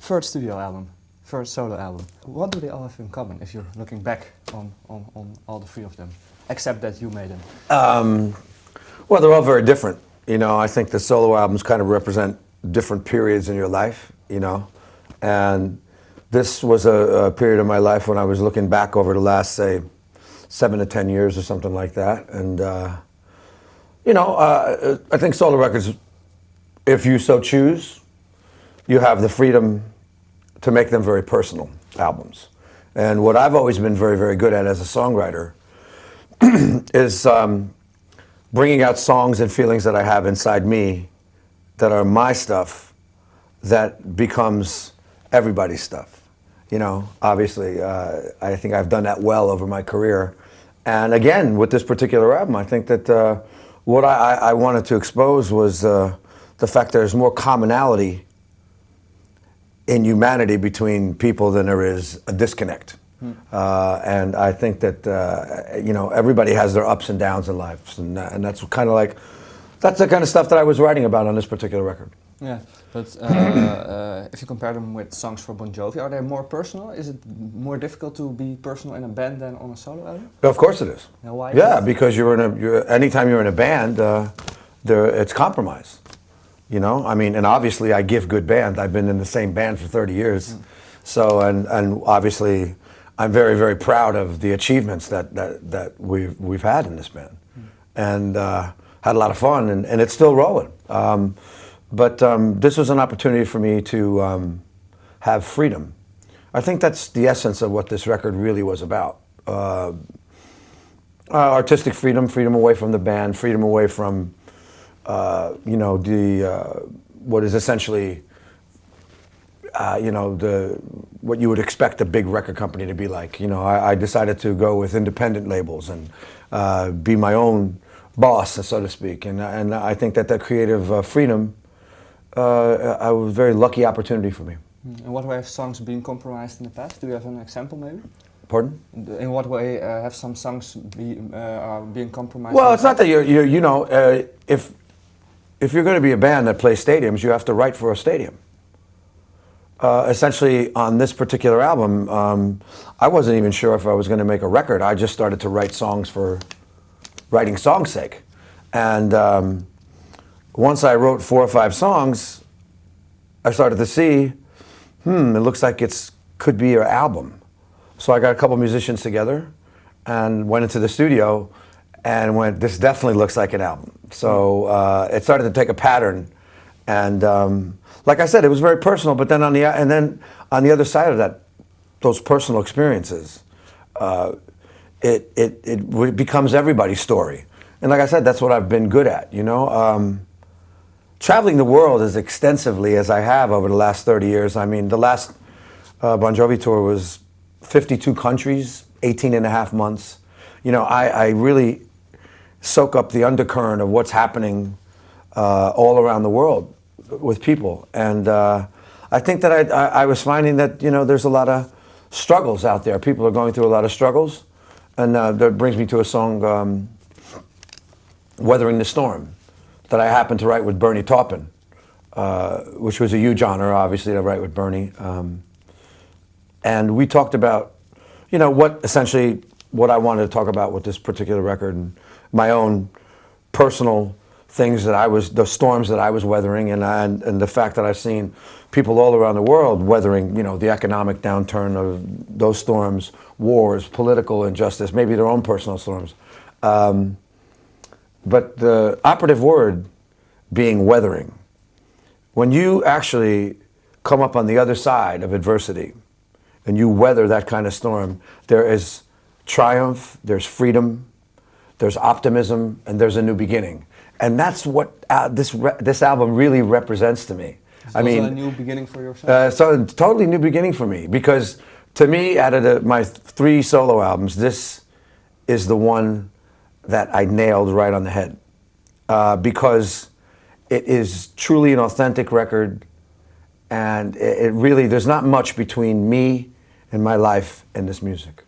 first studio album, first solo album. What do they all have in common if you're looking back on all the three of them, except that you made them? Well, they're all very different. You know, I think the solo albums kind of represent different periods in your life, you know. And this was a period of my life when I was looking back over the last, say, 7 to 10 years or something like that. And, you know, I think solo records, if you so choose, you have the freedom to make them very personal albums. And what I've always been very, very good at as a songwriter is bringing out songs and feelings that I have inside me that are my stuff that becomes everybody's stuff. You know, obviously, I think I've done that well over my career. And again, with this particular album, I think that what I wanted to expose was the fact there's more commonality in humanity between people than there is a disconnect. And I think that, you know, everybody has their ups and downs in life. And that's kind of like, that's the kind of stuff that I was writing about on this particular record. Yeah, but if you compare them with songs for Bon Jovi, are they more personal? Is it more difficult to be personal in a band than on a solo album? Of course it is. And why? Yeah, because anytime you're in a band, it's compromise. You know, I mean, and obviously I give good band. I've been in the same band for 30 years. So, and obviously I'm very, very proud of the achievements that we've had in this band. And had a lot of fun, and it's still rolling. But this was an opportunity for me to have freedom. I think that's the essence of what this record really was about. Artistic freedom, freedom away from the band, freedom away from you know, what is essentially, you know, what you would expect a big record company to be like. You know, I decided to go with independent labels and be my own boss, so to speak. And I think that creative freedom was a very lucky opportunity for me. In what way have songs been compromised in the past? Do you have an example, maybe? Pardon? In what way have some songs been compromised? Well, it's not that you know, if you're going to be a band that plays stadiums, you have to write for a stadium. Essentially, on this particular album, I wasn't even sure if I was going to make a record. I just started to write songs for writing song's sake. And once I wrote 4 or 5 songs, I started to see, it looks like it could be an album. So I got a couple musicians together and went into the studio and went, this definitely looks like an album. So it started to take a pattern, and like I said, it was very personal. But then on the other side of that, those personal experiences, it becomes everybody's story. And like I said, that's what I've been good at. You know, traveling the world as extensively as I have over the last 30 years. I mean, the last Bon Jovi tour was 52 countries, 18 and a half months. You know, I really soak up the undercurrent of what's happening all around the world with people. And I think that I was finding that, you know, there's a lot of struggles out there. People are going through a lot of struggles. And that brings me to a song, Weathering the Storm, that I happened to write with Bernie Taupin, which was a huge honor, obviously, to write with Bernie. And we talked about, you know, what I wanted to talk about with this particular record, and my own personal things the storms that I was weathering, and the fact that I've seen people all around the world weathering, you know, the economic downturn of those storms, wars, political injustice, maybe their own personal storms. But the operative word being weathering. When you actually come up on the other side of adversity and you weather that kind of storm, there is triumph, there's freedom, there's optimism, and there's a new beginning. And that's what this album really represents to me. I mean, a new beginning for yourself? So a totally new beginning for me, because to me, out of my 3 solo albums, this is the one that I nailed right on the head, because it is truly an authentic record, and it really, there's not much between me and my life and this music.